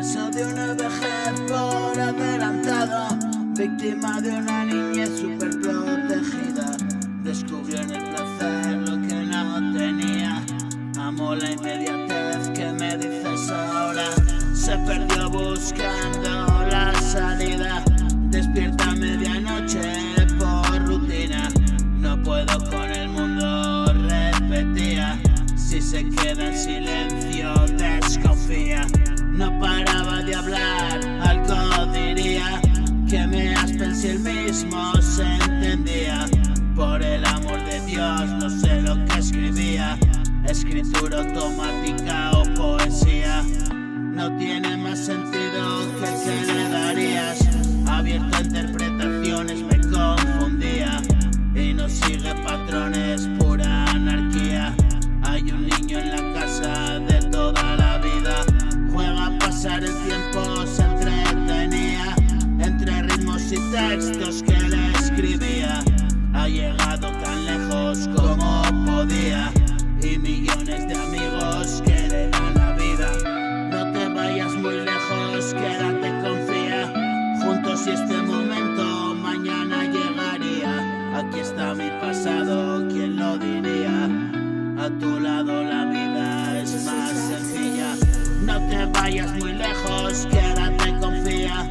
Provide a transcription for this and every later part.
Preso de una vejez por adelantado, víctima de una niñez súper protegida. Descubrió en el placer lo que no tenía. Amó la inmediatez que me dices ahora. Se perdió buscando la salida. Despierta a medianoche por rutina. No puedo con el mundo, repetía. Si se queda en silencio desconfía. No paraba de hablar, algo diría. Que me aspen si él mismo se entendía. Por el amor de Dios no sé lo que escribía. Escritura automática o poesía. No tiene más sentido que el que le darías. Abierto a interpretaciones me confundía. Y no sigue patrones, pura anarquía. Hay un niño en la casa de toda la vida. Juega a pasar el tiempo, se entretenía. Entre ritmos y textos que le escribía. Ha llegado tan lejos como podía. Y millones de amigos que le dan la vida. No te vayas muy lejos, quédate, confía. Juntos y este momento mañana llegaría. Aquí está mi pasado, ¿quién lo diría? A tu lado la vida es más sencilla. No te vayas muy lejos, quédate, confía.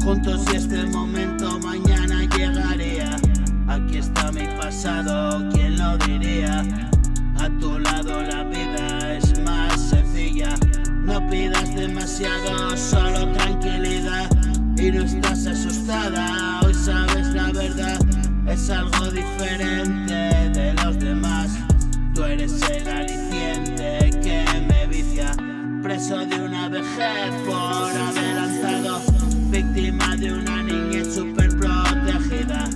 Juntos y este momento mañana llegaría. Aquí está mi pasado, ¿quién lo diría? A tu lado la vida es más sencilla. No pidas demasiado, solo tranquilidad. Y no estás asustada, hoy sabes la verdad. Es algo diferente de los demás. Tú eres el aliciente que me vicia. Preso de una vejez por adelantado, víctima de una niñez súper protegida.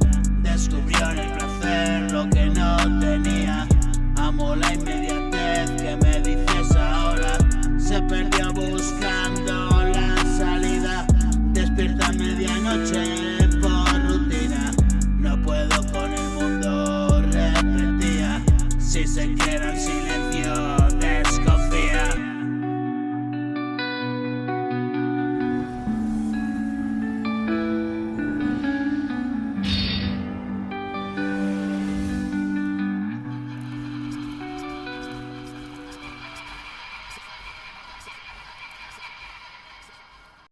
Descubrió en el placer lo que no tenía. Amó la inmediatez que me dices ahora. Se perdió buscando